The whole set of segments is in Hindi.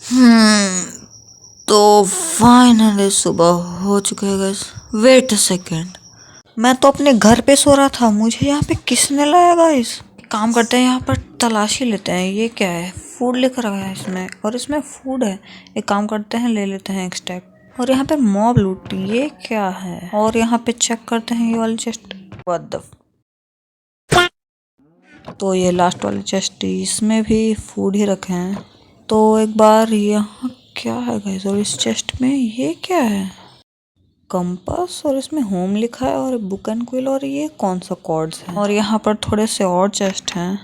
हम्म तो फाइनली सुबह हो चुका है गाइस। वेट अ सेकेंड, मैं तो अपने घर पे सो रहा था, मुझे यहाँ पे किसने लाया गाइस? काम करते हैं, यहाँ पर तलाशी लेते हैं। ये क्या है? फूड लिख रहा है इसमें, और इसमें फूड है। एक काम करते हैं, ले लेते हैं एक स्टेप। और यहाँ पे मॉब लूट, ये क्या है? और यहाँ पे चेक करते हैं ये वाली चेस्ट। व्हाट द तो ये लास्ट वाली चेस्ट, इसमें भी फूड ही रखे हैं। तो एक बार यहाँ क्या है गाइस? और इस चेस्ट में ये क्या है? कंपास, और इसमें होम लिखा है, और बुक एंड क्विल, और ये कौन सा कॉर्ड्स है? और यहाँ पर थोड़े से और चेस्ट हैं।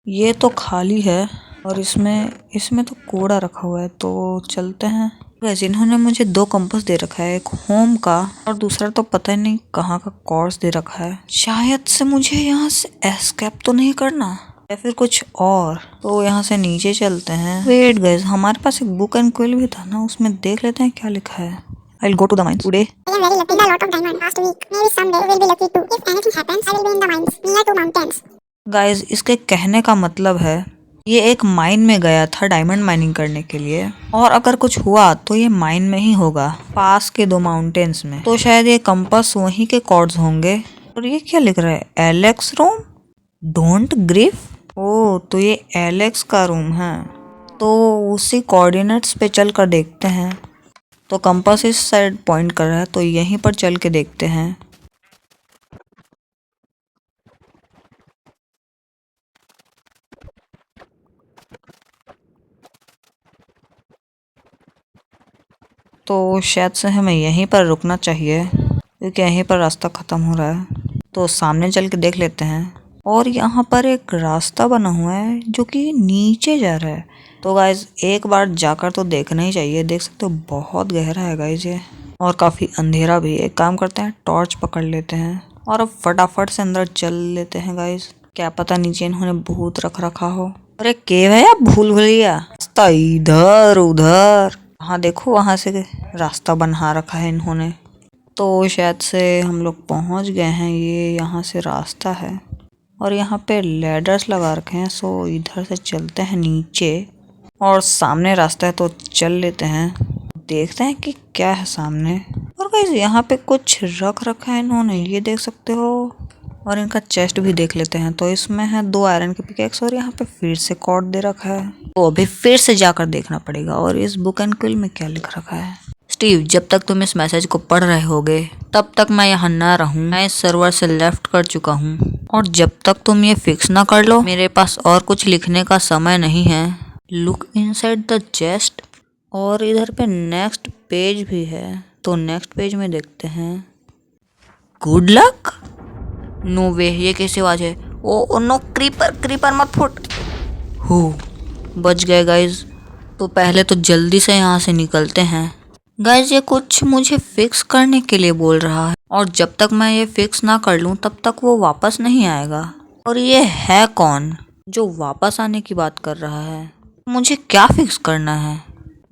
ये तो खाली है, और इसमें इसमें तो कूड़ा रखा हुआ है। तो चलते हैं। वैसे इन्होंने मुझे 2 कंपास दे रखा है, एक होम का और दूसरा तो पता ही नहीं कहाँ का कॉर्ड्स दे रखा है। शायद से मुझे यहाँ से एस्केप तो नहीं करना, या फिर कुछ और। तो यहाँ से नीचे चलते हैं। वेट गाइस, हमारे पास एक बुक एंड क्विल भी था ना, उसमें देख लेते हैं क्या लिखा है। I'll go to the mines today. I am very lucky. Got a lot of diamond last week. Maybe someday we'll be lucky too. If anything happens, I will be in the mines near to mountains. Guys, इसके कहने का मतलब है ये एक माइन में गया था डायमंड माइनिंग करने के लिए, और अगर कुछ हुआ तो ये माइन में ही होगा, पास के 2 माउंटेन्स में। तो शायद ये कंपास वहीं के कॉर्ड्स होंगे। और ये क्या लिख रहा है? Alex room, don't grief. ओ, तो ये एलेक्स का रूम है। तो उसी कोऑर्डिनेट्स पे चल कर देखते हैं। तो कंपास इस साइड पॉइंट कर रहा है, तो यहीं पर चल के देखते हैं। तो शायद से हमें यहीं पर रुकना चाहिए, क्योंकि यहीं पर रास्ता ख़त्म हो रहा है। तो सामने चल के देख लेते हैं। और यहाँ पर एक रास्ता बना हुआ है जो कि नीचे जा रहा है। तो गाइज एक बार जाकर तो देखना ही चाहिए। देख सकते हो बहुत गहरा है गाइज ये, और काफ़ी अंधेरा भी। एक काम करते हैं, टॉर्च पकड़ लेते हैं और अब फटाफट से अंदर चल लेते हैं गाइज। क्या पता नीचे इन्होंने भूत रख रखा हो। अरे केव है या भूल भुलैया? रास्ता इधर उधर, हाँ देखो वहां से रास्ता बना रखा है इन्होंने। तो शायद से हम लोग पहुंच गए हैं। ये यहाँ से रास्ता है, और यहाँ पे लैडर्स लगा रखे हैं। सो इधर से चलते हैं नीचे, और सामने रास्ता है तो चल लेते हैं। देखते हैं कि क्या है सामने। और गाइस यहाँ पे कुछ रख रखा है इन्होंने, ये देख सकते हो। और इनका चेस्ट भी देख लेते हैं। तो इसमें है 2 आयरन के पिकेक्स, और यहाँ पे फिर से कॉर्ड दे रखा है। तो अभी फिर से जाकर देखना पड़ेगा। और इस बुक एंड क्विल में क्या लिख रखा है? स्टीव, जब तक तुम इस मैसेज को पढ़ रहे होगे तब तक मैं यहाँ ना रहूँ। मैं इस सर्वर से लेफ्ट कर चुका हूँ, और जब तक तुम ये फिक्स ना कर लो मेरे पास और कुछ लिखने का समय नहीं है। Look inside the chest. और इधर पे नेक्स्ट पेज भी है, तो नेक्स्ट पेज में देखते हैं। Good luck. नो वे, ये कैसी आवाज है? ओ नो, क्रीपर क्रीपर मत फुट। हो, बच गए गाइज। तो पहले तो जल्दी से यहाँ से निकलते हैं। गाइज ये कुछ मुझे फिक्स करने के लिए बोल रहा है, और जब तक मैं ये फिक्स ना कर लूँ तब तक वो वापस नहीं आएगा। और ये है कौन जो वापस आने की बात कर रहा है? मुझे क्या फिक्स करना है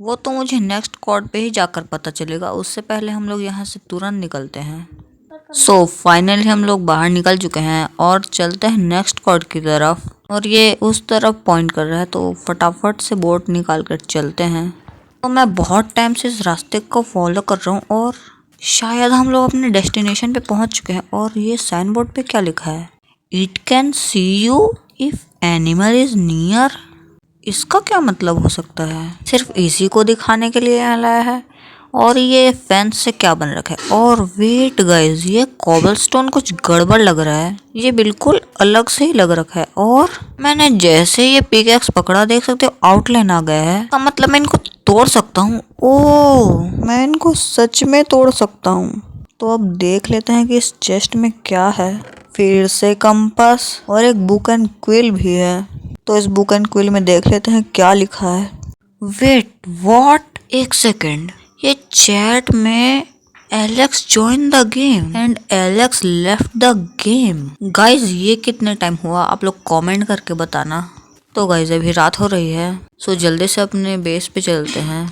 वो तो मुझे नेक्स्ट कॉर्ड पे ही जाकर पता चलेगा। उससे पहले हम लोग यहाँ से तुरंत निकलते हैं। सो फाइनली हम लोग बाहर निकल चुके हैं, और चलते हैं नेक्स्ट कॉर्ड की तरफ। और ये उस तरफ पॉइंट कर रहा है, तो फटाफट से बोट निकाल कर चलते हैं। तो मैं बहुत टाइम से इस रास्ते को फॉलो कर रहा हूँ, और शायद हम लोग अपने डेस्टिनेशन पे पहुंच चुके हैं। और ये साइन बोर्ड पे क्या लिखा है? It can see you if animal is near. इसका क्या मतलब हो सकता है? सिर्फ इसी को दिखाने के लिए यहाँ लाया है? और ये फेंस से क्या बन रखा है? और वेट गाइस, ये कॉबलस्टोन कुछ गड़बड़ लग रहा है। ये बिल्कुल अलग से ही लग रखा है। और मैंने जैसे ये पिकैक्स पकड़ा, देख सकते हो आउटलाइन आ गया है। का मतलब मैं इनको तोड़ सकता हूँ। ओह, मैं इनको सच में तोड़ सकता हूँ। तो अब देख लेते हैं कि इस चेस्ट में क्या है। फिर से कंपास, और एक बुक एंड क्विल भी है। तो इस बुक एंड क्विल में देख लेते हैं क्या लिखा है। वेट व्हाट, एक सेकेंड, ये चैट में Alex join the game and Alex left the game. Guys ये कितने टाइम हुआ आप लोग कमेंट करके बताना। तो गाइज अभी रात हो रही है, सो जल्दी से अपने बेस पे चलते हैं।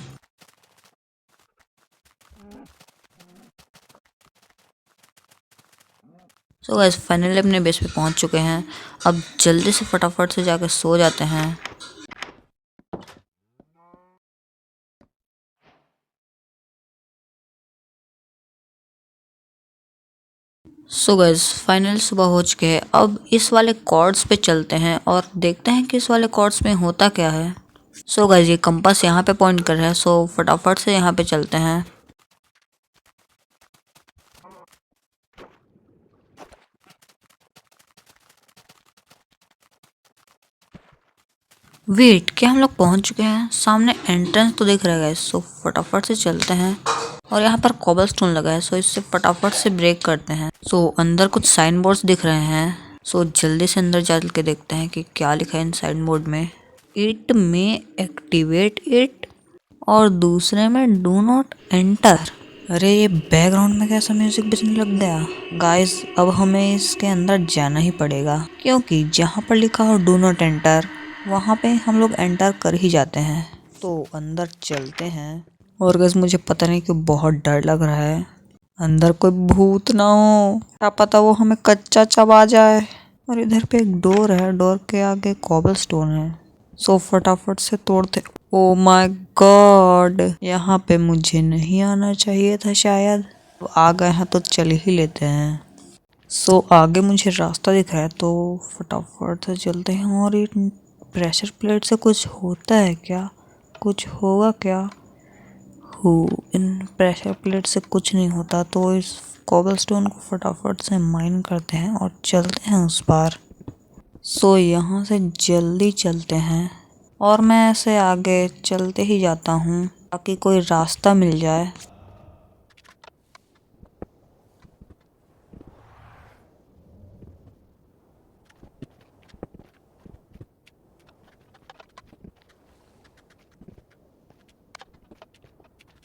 सो गाइज फाइनली अपने बेस पे पहुंच चुके हैं। अब जल्दी से फटाफट से जाकर सो जाते हैं। सो गाइस फाइनल सुबह हो चुके हैं। अब इस वाले कॉर्ड्स पे चलते हैं और देखते हैं कि इस वाले कॉर्ड्स में होता क्या है। सो गाइस ये कंपास यहाँ पे पॉइंट कर रहा है, सो फटाफट से यहाँ पे चलते हैं। वेट, क्या हम लोग पहुंच चुके हैं? सामने एंट्रेंस तो दिख रहा है गाइस, सो फटाफट से चलते हैं। और यहाँ पर कॉबलस्टोन लगा है, सो इससे फटाफट से ब्रेक करते हैं। सो अंदर कुछ साइन बोर्ड्स दिख रहे हैं, सो जल्दी से अंदर चल के देखते हैं कि क्या लिखा है इन साइन बोर्ड में। इट में एक्टिवेट इट और दूसरे में डू नॉट एंटर। अरे ये बैकग्राउंड में कैसा म्यूजिक बजने लग गया। गाइस अब हमें इसके अंदर जाना ही पड़ेगा, क्योंकि जहाँ पर लिखा हो डू नॉट एंटर वहाँ पे हम लोग एंटर कर ही जाते हैं। तो अंदर चलते हैं। और गाइस मुझे पता नहीं क्यों बहुत डर लग रहा है। अंदर कोई भूत ना हो, क्या पता वो हमें कच्चा चबा जाए। और इधर पे एक डोर है, डोर के आगे कॉबलस्टोन है, सो फटाफट से तोड़ते। ओ माय गॉड, यहाँ पे मुझे नहीं आना चाहिए था शायद। आ गए हैं तो चल ही लेते हैं। सो आगे मुझे रास्ता दिख रहा है, तो फटाफट से चलते हैं। और ये प्रेशर प्लेट से कुछ होता है क्या? कुछ होगा क्या? इन प्रेशर प्लेट से कुछ नहीं होता, तो इस कॉबलस्टोन को फटाफट से माइन करते हैं और चलते हैं उस पार। सो यहाँ से जल्दी चलते हैं और मैं ऐसे आगे चलते ही जाता हूँ ताकि कोई रास्ता मिल जाए।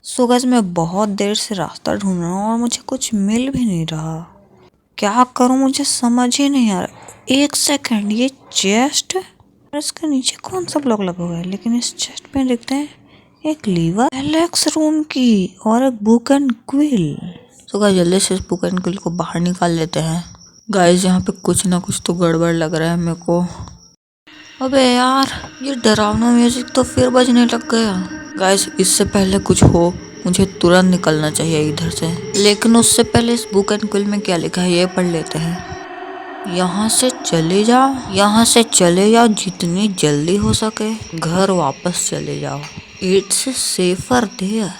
सो गाइस मैं बहुत देर से रास्ता ढूंढ रहा हूँ और मुझे कुछ मिल भी नहीं रहा। क्या करूँ मुझे समझ ही नहीं आ रहा। एक सेकंड, ये चेस्ट है और इसके नीचे कौन सा ब्लॉक लगा हुआ है? लेकिन इस चेस्ट में देखते हैं एक लीवर, एलेक्स रूम की और एक book and quill. So guys जल्दी से इस बुक एंड क्विल को बाहर निकाल लेते हैं। गाइस यहाँ पे कुछ ना कुछ तो गड़बड़ लग रहा है मेरे को। अबे यार, ये डरावना म्यूजिक तो फिर बजने लग गया। गाइस इससे पहले कुछ हो मुझे तुरंत निकलना चाहिए इधर से, लेकिन उससे पहले इस बुक एंड क्विल में क्या लिखा है ये पढ़ लेते हैं। यहाँ से चले जाओ, यहाँ से चले जाओ, जितनी जल्दी हो सके घर वापस चले जाओ। It's safer there.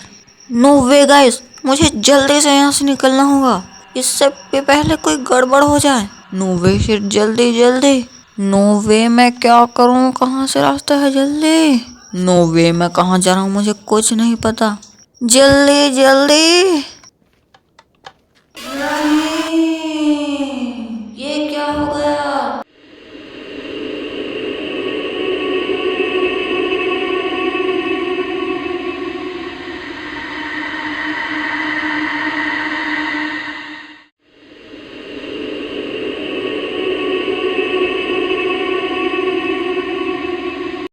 No way guys, मुझे जल्दी से यहाँ से निकलना होगा, इससे पहले कोई गड़बड़ हो जाए। नो वे शिट, जल्दी जल्दी। नो वे, मैं क्या करूँ? कहाँ से रास्ता है? जल्दी। नो वे, मैं कहाँ जा रहा हूँ मुझे कुछ नहीं पता। जल्दी जल्दी।